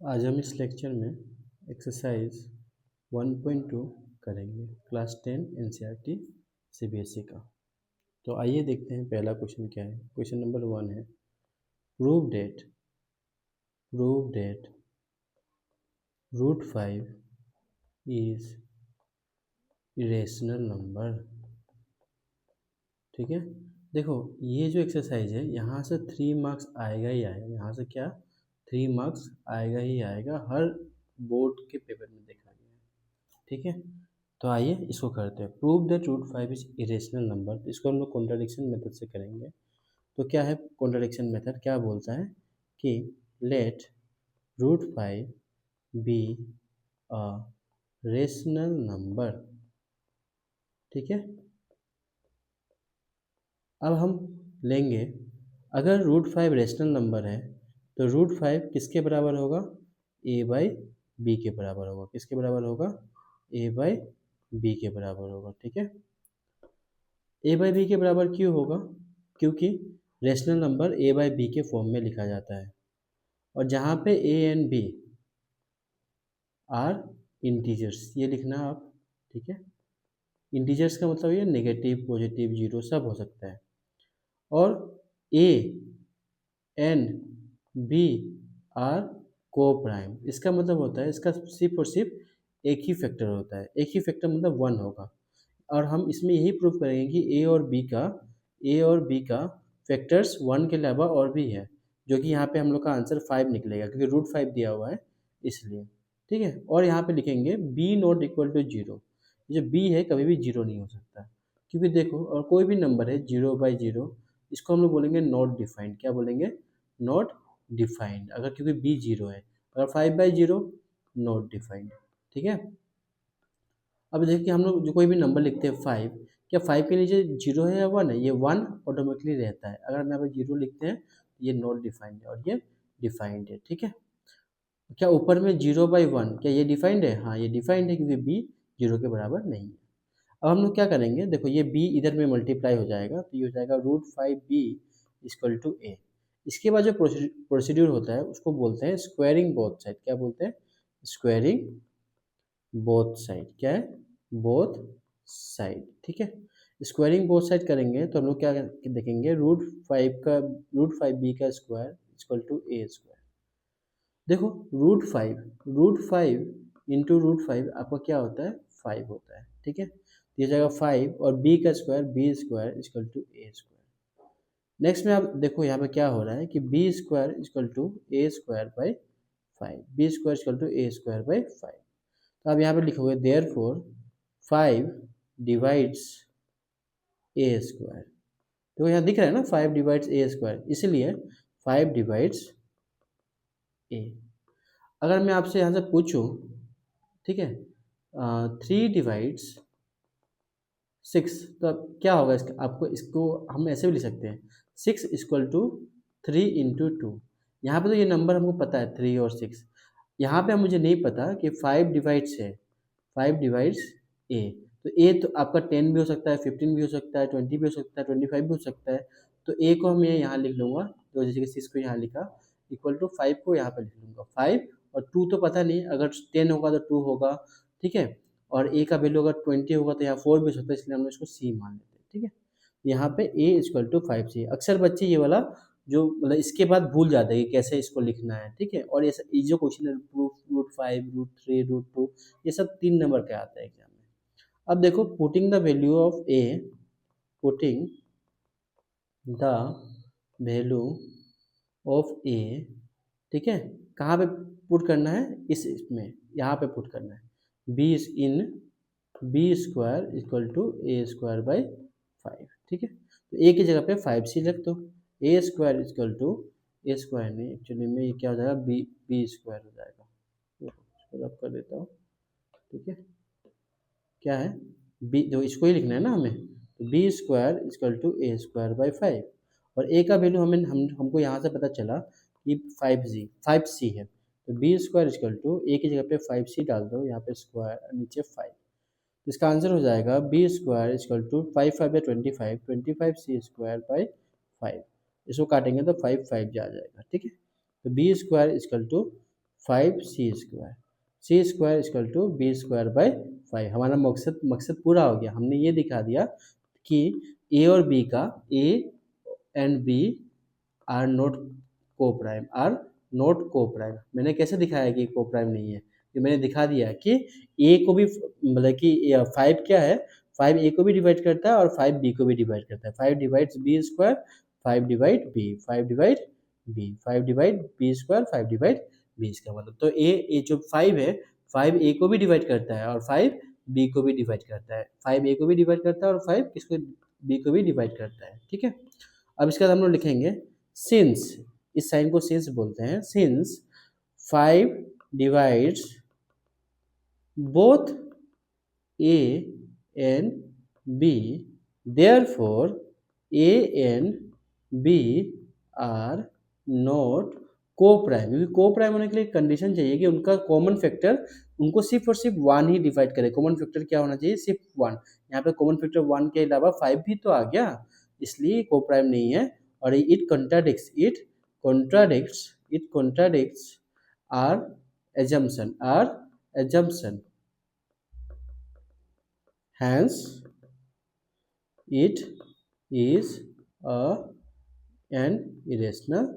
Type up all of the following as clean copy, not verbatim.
आज हम इस लेक्चर में एक्सरसाइज 1.2 करेंगे, क्लास 10 एनसीईआरटी सीबीएसई का। तो आइए देखते हैं पहला क्वेश्चन क्या है। क्वेश्चन नंबर 1 है, prove that √5 is irrational number. ठीक है, देखो ये जो एक्सरसाइज है यहाँ से 3 मार्क्स आएगा ही आएगा। यहाँ से क्या 3 मार्क्स आएगा ही आएगा, हर बोर्ड के पेपर में देखा गया है। ठीक है, तो आइए इसको करते हैं। Prove that √5 is irrational number. तो इसको हम लोग कॉन्ट्राडिक्शन मेथड से करेंगे। तो क्या है कॉन्ट्राडिक्शन मेथड, क्या बोलता है कि let √5 be a rational number. ठीक है, अब हम लेंगे, अगर √5 रेशनल नंबर है तो √5 किसके बराबर होगा, a/b के बराबर होगा। किसके बराबर होगा, a/b के बराबर होगा। ठीक है, a/b के बराबर क्यों होगा, क्योंकि रेशनल नंबर a/b के फॉर्म में लिखा जाता है, और जहाँ पे a and b are integers, ये लिखना आप। ठीक है, इंटीजर्स का मतलब ये नेगेटिव पॉजिटिव जीरो सब हो सकता है, और a एंड बी आर को प्राइम। इसका मतलब होता है, इसका सिर्फ और सिर्फ एक ही फैक्टर होता है। एक ही फैक्टर मतलब 1 होगा, और हम इसमें यही प्रूव करेंगे कि ए और बी का फैक्टर्स 1 के अलावा और भी है, जो कि यहाँ पे हम लोग का आंसर 5 निकलेगा, क्योंकि √5 दिया हुआ है इसलिए। ठीक है, और यहाँ पे लिखेंगे b not equal to zero. जो b है कभी भी जीरो नहीं हो सकता, क्योंकि देखो और कोई भी नंबर है 0/0, इसको हम लोग बोलेंगे नॉट डिफाइंड। क्या बोलेंगे, नॉट डिफाइंड, अगर क्योंकि b जीरो है। अगर 5/0 नॉट डिफाइंड। ठीक है, अब देखिए हम लोग जो कोई भी नंबर लिखते हैं 5, क्या 5 के नीचे जीरो है या 1 है, ये 1 ऑटोमेटिकली रहता है। अगर हम यहाँ पे जीरो लिखते हैं तो ये नॉट डिफाइंड है और ये डिफाइंड है। ठीक है, क्या ऊपर में 0/1 क्या ये डिफाइंड है, हाँ ये डिफाइंड है, क्योंकि b जीरो के बराबर नहीं है। अब हम लोग क्या करेंगे, देखो ये b इधर में मल्टीप्लाई हो जाएगा, तो ये हो जाएगा √5b इक्वल टू a। इसके बाद जो प्रोसीड्यूर होता है उसको बोलते हैं स्क्वायरिंग बोथ साइड। क्या बोलते हैं, स्क्वायरिंग बोथ साइड। क्या है, बोथ साइड। ठीक है, स्क्वायरिंग बोथ साइड करेंगे तो हम लोग क्या देखेंगे, √5b का square equal to a square. देखो √5 इंटू √5 आपका क्या होता है, 5 होता है। ठीक है, तो ये जाएगा 5, और b का square b square equal to a square. Next में आप देखो यहाँ पे क्या हो रहा है कि b square equal to a square by 5, b square equal to a square by 5। तो आप यहाँ पे लिखोगे देयरफॉर 5 डिवाइड्स a स्क्वायर। तो यहाँ दिख रहा है ना 5 डिवाइड्स a स्क्वायर, इसलिए 5 डिवाइड्स a। अगर मैं आपसे यहाँ से पूछूं, ठीक है, 3 डिवाइड्स 6, तो अब क्या होगा इसका, आपको इसको हम ऐसे भी लिख सकते हैं 6 इक्वल टू 3 इंटू 2। यहाँ पे तो ये नंबर हमको पता है 3 और 6, यहाँ पे मुझे नहीं पता कि 5 डिवाइड्स है, 5 डिवाइड्स ए। तो ए तो आपका 10 भी हो सकता है, 15 भी हो सकता है, 20 भी हो सकता है, 25 भी हो सकता है। तो ए को हम यहाँ लिख लूँगा, तो जैसे कि 6 को यहाँ लिखा, इक्वल टू 5 को यहाँ पे लिख लूँगा 5, और 2 तो पता नहीं, अगर 10 होगा तो 2 होगा। ठीक है, और ए का वैल्यू अगर 20 होगा तो यहाँ 4 भी हो सकता है, इसलिए हम लोग इसको सी मान लेते हैं। ठीक है, यहाँ पे ए इक्वल टू 5 सी। अक्सर बच्चे ये वाला जो मतलब इसके बाद भूल जाते हैं कि कैसे इसको लिखना है। ठीक है, और ये जो क्वेश्चन है √5 √3 √2, ये सब 3 नंबर के आते हैं एग्जाम में। अब देखो putting the value of a, putting the value of a. ठीक है, कहाँ पे पुट करना है, इसमें यहाँ पे पुट करना है, B in B square equal to A square by 5। ठीक है, तो ए की जगह पे 5c रख दो, a square equal to A square नहीं, एक्चुअली में ये क्या हो जाएगा, बी स्क्वायर हो जाएगा। इसको रब कर देता हूँ। ठीक है, क्या है बी, जो इसको ही लिखना है ना हमें, तो B square equal to A square by 5, और ए का वैल्यू हमको यहाँ से पता चला कि 5c है, तो बी स्क्वायर इक्वल टू ए की जगह पे 5c डाल दो, यहाँ पे स्क्वायर नीचे 5। तो इसका आंसर हो जाएगा B square equal to 5 5 by 25, 25c square by 5। इसको काटेंगे तो 5 5 जा जाएगा। ठीक है, तो B square equal to 5c², c² equal to b²/5। हमारा मकसद पूरा हो गया। हमने ये दिखा दिया कि ए और बी का A and B are not coprime, are not coprime. मैंने कैसे दिखाया कि को प्राइम नहीं है? कि मैंने दिखा दिया कि ए को भी मतलब कि 5 क्या है, 5 ए को भी डिवाइड करता है और 5 बी को भी डिवाइड करता है। 5 divides b², 5 divide B, 5 divide B, 5 divide b², 5 divide B. इसका मतलब तो ए जो 5 है, 5 ए को भी डिवाइड करता है और 5 बी को भी डिवाइड करता है। 5 ए को भी डिवाइड करता है और 5 किसको, बी को भी डिवाइड करता है। ठीक है, अब इसके बाद हम लोग लिखेंगे सिंस, इस साइन को सिंस बोलते हैं। Since 5 divides both A and B, therefore A and B are not coprime. क्योंकि को प्राइम होने के लिए कंडीशन चाहिए कि उनका कॉमन फैक्टर उनको सिर्फ और सिर्फ 1 ही डिवाइड करे। कॉमन फैक्टर क्या होना चाहिए? सिर्फ 1। यहाँ पे कॉमन फैक्टर 1 के अलावा 5 भी तो आ गया, इसलिए को प्राइम नहीं है। और it contradicts our assumption, hence it is an irrational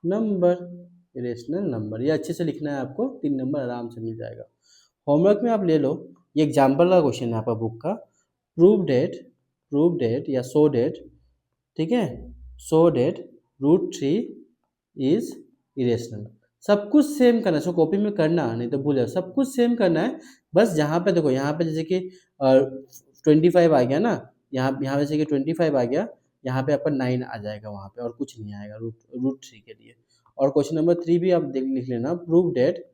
number। ये अच्छे से लिखना है आपको, 3 नंबर आराम से मिल जाएगा। होमवर्क में आप ले लो, ये एग्जाम्पल का क्वेश्चन है आपका बुक का। प्रूव डेट या शो डेट, ठीक है, शो डेट √3 इज इरेशनल। सब कुछ सेम करना है, सो कॉपी में करना नहीं तो भूल जाओ, सब कुछ सेम करना है। बस यहाँ पे देखो, यहाँ पे जैसे कि 25 आ गया ना, यहाँ जैसे कि 25 आ गया, यहाँ पे आपका 9 आ जाएगा वहाँ पे, और कुछ नहीं आएगा √3 के लिए। और क्वेश्चन नंबर 3 भी आप लिख लेना, प्रूव डेट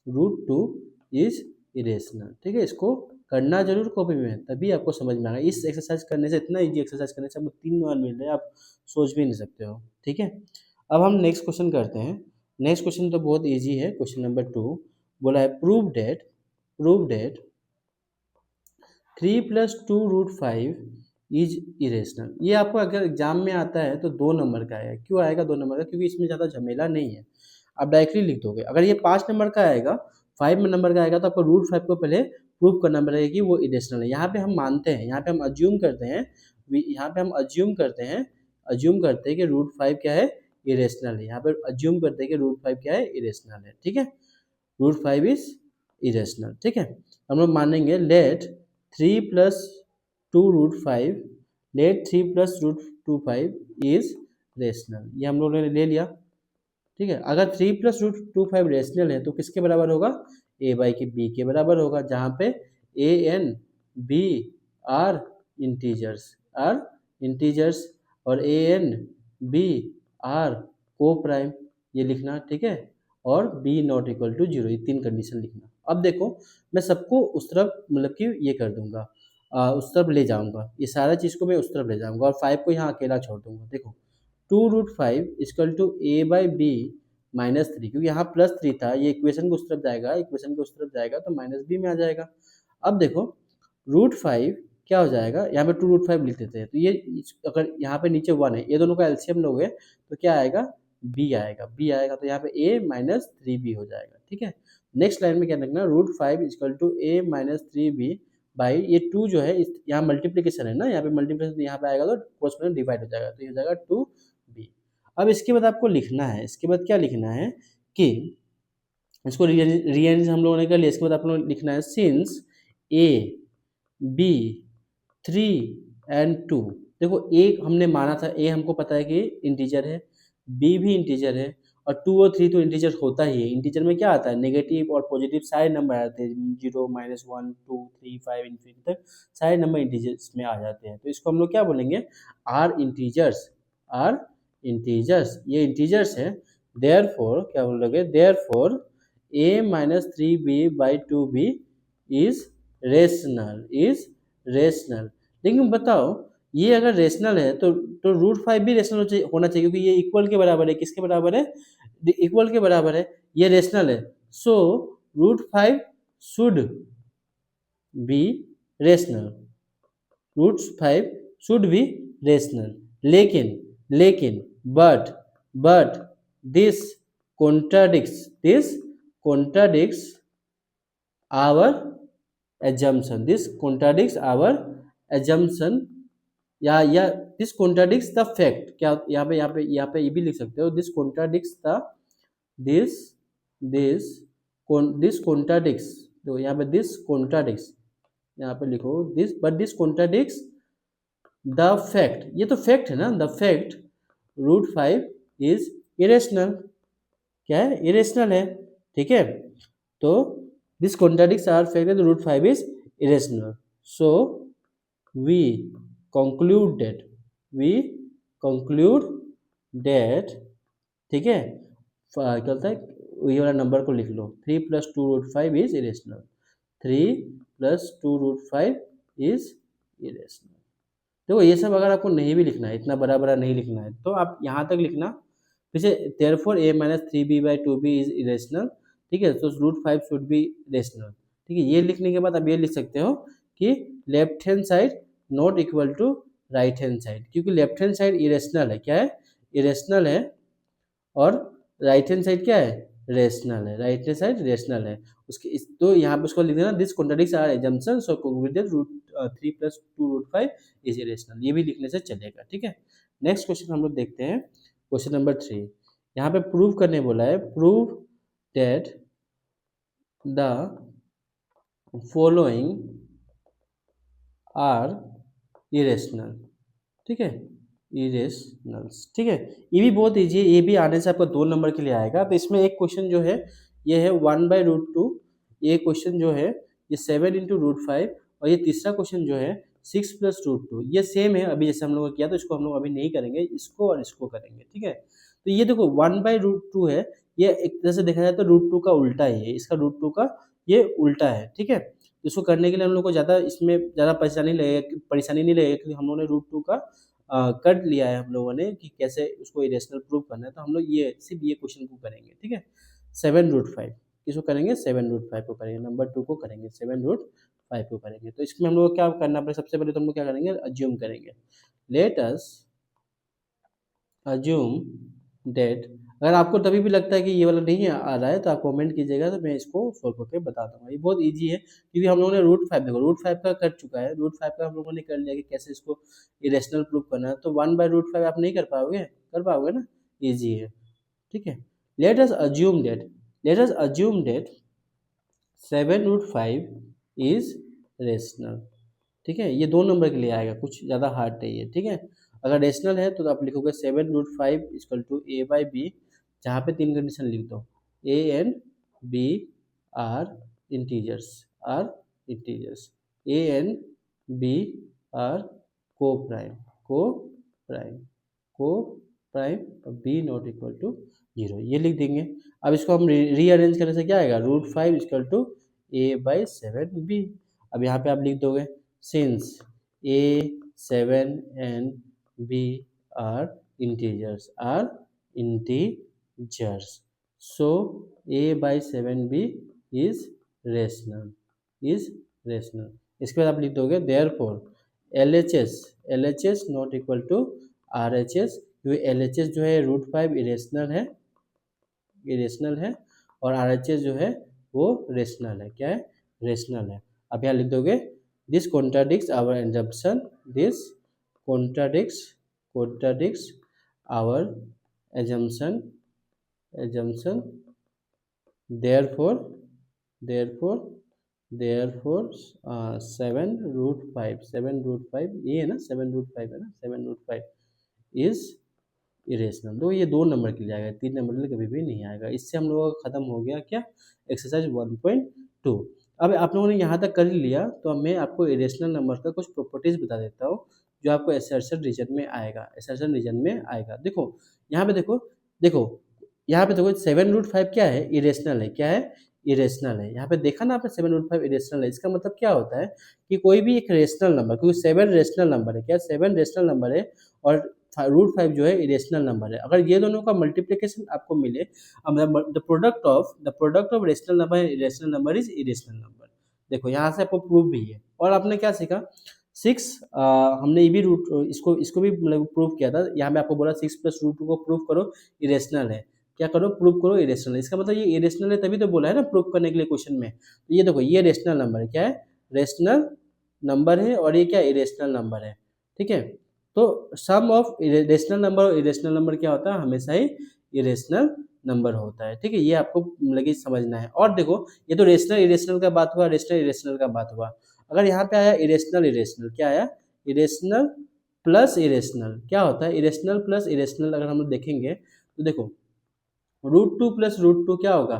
√2 इज इरेशनल। ठीक है, इसको करना जरूर कॉपी में, तभी आपको समझ में आएगा। इस एक्सरसाइज करने से, इतना इजी एक्सरसाइज करने से आपको 3 नंबर मिल रहे हैं, आप सोच भी नहीं सकते हो। ठीक है, अब हम नेक्स्ट क्वेश्चन करते हैं। नेक्स्ट क्वेश्चन तो बहुत इजी है। क्वेश्चन नंबर 2 बोला है प्रूव डेट 3 + 2√5 इज इरेशनल। ये आपको अगर एग्जाम में आता है तो 2 नंबर का आएगा। क्यों आएगा 2 नंबर का? क्योंकि इसमें ज़्यादा झमेला नहीं है, आप डायरेक्टली लिख दोगे। अगर ये 5 नंबर का आएगा, 5 नंबर का आएगा, तो आपको √5 को पहले प्रूव करना पड़ेगा कि वो इरेशनल है। यहाँ पे हम मानते हैं, यहाँ पे हम अज्यूम करते हैं कि √5 क्या है? इरेशनल है। यहाँ पे अज्यूम करते हैं कि √5 क्या है? इरेशनल है। ठीक है, √5 इज इरेशनल। ठीक है, हम लोग मानेंगे लेट 3 + 2√5 इज रेशनल। ये हम लोगों ने ले लिया। ठीक है, अगर 3 + √5 रेशनल है तो किसके बराबर होगा? a/b के बराबर होगा, जहाँ पे a and b are integers और a and b are coprime, ये लिखना। ठीक है, और b ≠ = 0, ये 3 कंडीशन लिखना। अब देखो, मैं सबको उस तरफ मतलब कि ये कर दूंगा, उस तरफ ले जाऊंगा, ये सारा चीज़ को मैं उस तरफ ले जाऊंगा और 5 को यहाँ अकेला छोड़ दूंगा। देखो 2√5 = a/b -3, क्योंकि यहाँ +3 था, ये इक्वेशन के उस तरफ जाएगा, तो -b में आ जाएगा। अब देखो √5 क्या हो जाएगा, यहाँ पे 2√5 लिख देते हैं, तो ये अगर यहाँ पे नीचे 1 है, ये दोनों का एलसीएम लोगे तो क्या आएगा? b आएगा, तो यहाँ पे a -3b हो जाएगा। ठीक है, नेक्स्ट लाइन में क्या लिखना? √5 = a -3b बाई, ये 2 जो है यहाँ मल्टीप्लीकेशन है ना, यहाँ पे मल्टीप्लीकेशन यहाँ पे आएगा तो कोर्सपोंडेंट डिवाइड हो जाएगा, तो ये हो जाएगा 2b। अब इसके बाद आपको लिखना है, इसके बाद क्या लिखना है कि इसको रीअरेंज हम लोगों ने कर लिया। इसके बाद आप लोग लिखना है सिंस a b 3 and 2। देखो a हमने माना था, a हमको पता है कि इंटीजर है, b भी इंटीजर है, और 2 और 3 तो इंटीजर होता ही है। इंटीजर में क्या आता है? नेगेटिव और पॉजिटिव सारे नंबर आते हैं, 0 -1 2 3 5 इन्फिनिटी तक सारे नंबर इंटीजर्स में आ जाते हैं। तो इसको हम लोग क्या बोलेंगे? आर इंटीजर्स, ये इंटीजर्स है। देयरफॉर क्या बोलोगे? Therefore a -3b/2b is rational. लेकिन बताओ, ये अगर रेशनल है तो √5 भी रेशनल होना चाहिए, क्योंकि ये इक्वल के बराबर है। किसके बराबर है? इक्वल के बराबर है, ये रेशनल है। सो √5 शुड बी रेशनल, लेकिन but this contradicts our assumption, this contradicts our assumption, या दिस कॉन्ट्राडिक्स द फैक्ट, क्या यहाँ पे ये भी लिख सकते हो, this contradicts the this this this contradicts, तो यहाँ पे दिस कॉन्ट्राडिक्स, यहाँ पे लिखो this, but this contradicts the fact, ये तो फैक्ट है ना, द फैक्ट √5 इज इरेशनल, क्या है, इरेशनल है, ठीक है। तो this contradicts our fact that √5 is irrational, so we conclude that, ठीक है, क्या होता है, ये वाला नंबर को लिख लो, 3 + 2√5 इज इरेशनल, 3 + 2√5 इज इरेशनल। देखो ये सब अगर आपको नहीं भी लिखना है, इतना बड़ा बड़ा नहीं लिखना है, तो आप यहाँ तक लिखना, पीछे therefore a - 3b/2b is irrational, ठीक है, तो √5 शुड बी रेशनल, ठीक है। ये लिखने के बाद आप ये लिख सकते हो कि left hand side not equal to right hand side, क्योंकि लेफ्ट हैंड साइड इरेशनल है, क्या है, इरेशनल है, और राइट हैंड साइड क्या है, रेशनल है, राइट हैंड साइड रेशनल है, उसके तो यहाँ पे उसको लिख देना, this contradicts our assumption, so conclude that 3 + 2√5 is irrational, ये भी लिखने से चलेगा, ठीक है। नेक्स्ट क्वेश्चन हम लोग देखते हैं, क्वेश्चन नंबर 3, यहाँ पे प्रूव करने बोला है, prove that the following are irrational, ठीक है, इरेशनल्स, ठीक है। ये भी बहुत ईजी है, ये भी आने से आपका 2 नंबर के लिए आएगा। तो इसमें एक क्वेश्चन जो है ये है 1/√2, ये क्वेश्चन जो है ये 7 × √5, और ये तीसरा क्वेश्चन जो है 6 + √2, ये सेम है अभी जैसे हम लोगों ने किया, तो इसको हम लोग अभी नहीं करेंगे, इसको और इसको करेंगे, ठीक है। तो ये देखो 1/√2 है, ये एक तरह से देखा जाए तो √2 का उल्टा ही है, इसका √2 का ये उल्टा है, ठीक है। इसको करने के लिए हम लोग को ज़्यादा इसमें ज़्यादा परेशानी नहीं लगेगा, क्योंकि हम लोगों ने √2 का कर लिया है हम लोगों ने कि कैसे उसको इरेशनल प्रूव करना है, तो हम लोग ये सिर्फ ये क्वेश्चन को करेंगे, ठीक है। 7√5 किसको करेंगे, 7√5 को करेंगे, नंबर 2 को करेंगे, 7√5 को करेंगे। तो इसमें हम लोग को क्या करना पड़ेगा, सबसे पहले तो हम लोग क्या करेंगे, अज्यूम करेंगे, लेट अस अज्यूम दैट, अगर आपको तभी भी लगता है कि ये वाला नहीं आ रहा है तो आप कमेंट कीजिएगा, तो मैं इसको सॉल्व करके बता दूंगा। ये बहुत इजी है, क्योंकि हम लोगों ने √5 देखो, √5 का कर चुका है, √5 का हम लोगों ने कर लिया कि कैसे इसको इरेशनल प्रूव करना है, तो 1/√5 आप नहीं कर पाओगे ना, इजी है, ठीक है। Let us assume that 7√5 is rational, ठीक है। ये 2 नंबर के लिए आएगा, कुछ ज़्यादा हार्ड नहीं है, ठीक है। अगर रेशनल है तो आप लिखोगे 7√5 = a/b, जहाँ पे 3 कंडीशन लिख दो, a and b are integers, a and b are coprime, और b नॉट इक्वल टू 0, ये लिख देंगे। अब इसको हम रीअरेंज करने से क्या आएगा, √5 = a/7b। अब यहाँ पे आप लिख दोगे, since a, 7 and b are integers, so a/7b is rational, इसके बाद आप लिख दोगे therefore LHS not equal to RHS, क्योंकि LHS जो है √5 इरेशनल है, और RHS जो है वो रेशनल है, क्या है, रेशनल है। अब यहाँ लिख दोगे दिस कॉन्ट्राडिक्ट्स आवर assumption, दिस contradicts our assumption, therefore 7√5 ये है ना, 7√5 इज इरेशनल। तो ये 2 नंबर के लिए आएगा, 3 नंबर के लिए कभी भी नहीं आएगा। इससे हम लोगों का खत्म हो गया क्या, एक्सरसाइज 1.2। अब आप लोगों ने यहाँ तक कर लिया, तो अब मैं आपको इरेशनल नंबर का कुछ प्रॉपर्टीज बता देता हूँ, जो आपको असर्शन रीजन में आएगा। देखो यहाँ पे यहाँ पे देखो 7√5 क्या है, इरेशनल है, क्या है, इरेशनल है। यहाँ पे देखा ना आपने 7√5 इरेशनल है, इसका मतलब क्या होता है कि कोई भी एक रेशनल नंबर, क्योंकि 7 रेशनल नंबर है, क्या 7 रेशनल नंबर है, और √5 जो है इरेशनल नंबर है। अगर ये दोनों का मल्टीप्लिकेशन आपको मिले, the product of rational number and irrational number is irrational number. देखो यहाँ से आपको प्रूफ भी है, और आपने क्या सीखा, 6 हमने ये भी इसको भी मतलब प्रूव किया था। यहाँ पे आपको बोला 6 + √2 को प्रूव करो, इरेशनल है। क्या करो, प्रूव करो इरेशनल। इसका मतलब ये इरेशनल है तभी तो बोला है ना प्रूव करने के लिए क्वेश्चन में। तो ये देखो ये रेशनल नंबर है, क्या है, रेशनल नंबर है, और ये क्या इरेशनल नंबर है, ठीक है। तो सम ऑफ रेशनल नंबर और इरेशनल नंबर क्या होता है, हमेशा ही इरेशनल नंबर होता है, ठीक है। ये आपको मतलब कि समझना है। और देखो ये तो रेशनल इरेशनल का बात हुआ, रेशनल इरेशनल का बात हुआ। अगर यहाँ पे आया इरेशनल इरेशनल, क्या आया, इरेशनल प्लस इरेशनल, क्या होता है, इरेशनल प्लस इरेशनल अगर हम लोग देखेंगे तो देखो √2 प्लस √2 क्या होगा,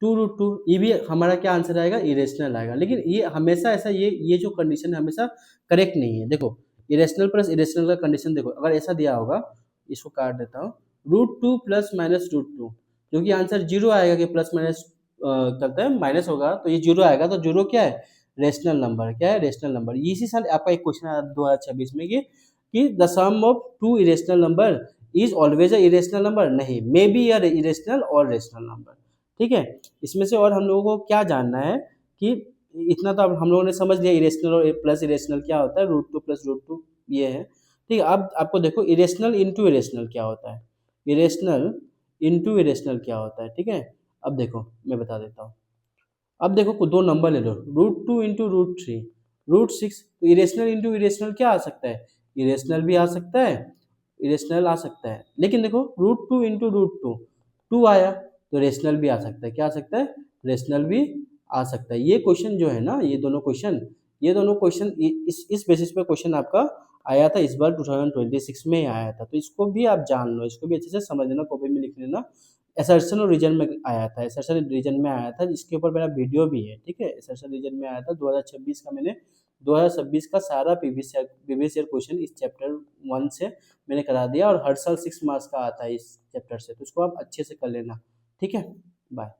2√2। ये भी हमारा क्या आंसर आएगा, इरेशनल आएगा। लेकिन ये हमेशा ऐसा, ये जो कंडीशन है हमेशा करेक्ट नहीं है। देखो इरेशनल प्लस इरेशनल का कंडीशन देखो, अगर ऐसा दिया होगा, इसको काट देता हूँ, √2 प्लस माइनस √2, जो कि आंसर जीरो आएगा, कि प्लस माइनस करते हैं माइनस होगा तो ये जीरो आएगा। तो जीरो क्या है, रेशनल नंबर, क्या है, रेशनल नंबर। इसी साल आपका एक क्वेश्चन आया 2026 में कि the sum of two irrational number is always a irrational number, नहीं, मे बी अ इरेशनल और रेशनल नंबर, ठीक है। इसमें से और हम लोगों को क्या जानना है कि इतना तो अब हम लोगों ने समझ लिया इरेशनल और प्लस इरेशनल क्या होता है, √2 प्लस √2 ये है, ठीक है। अब आपको देखो इरेशनल इंटू इरेशनल क्या होता है, इरेशनल इंटू इरेशनल क्या होता है, ठीक है। अब देखो मैं बता देता हूँ। अब देखो दो नंबर ले लो, √2 इंटू √3, √6। तो इरेशनल इंटू इरेशनल क्या आ सकता है, इरेशनल भी आ सकता है, इरेशनल आ सकता है। लेकिन देखो √2 इंटू √2, 2 आया, तो रेशनल भी आ सकता है, क्या आ सकता है, रेशनल भी आ सकता है। ये क्वेश्चन जो है ना, ये दोनों क्वेश्चन इस बेसिस पे क्वेश्चन आपका आया था इस बार 2026 में ही आया था। तो इसको भी आप जान लो, इसको भी अच्छे से समझ लेना, कॉपी में लिख लेना। असर्शन और रीजन में आया था, असर्शन रीजन में आया था, जिसके ऊपर मेरा वीडियो भी है, ठीक है। असर्शन रीजन में आया था 2026 का, मैंने 2026 का सारा प्रीवियस ईयर क्वेश्चन इस चैप्टर 1 से मैंने करा दिया, और हर साल 6 मार्क्स का आता है इस चैप्टर से। तो इसको आप अच्छे से कर लेना, ठीक है। बाय।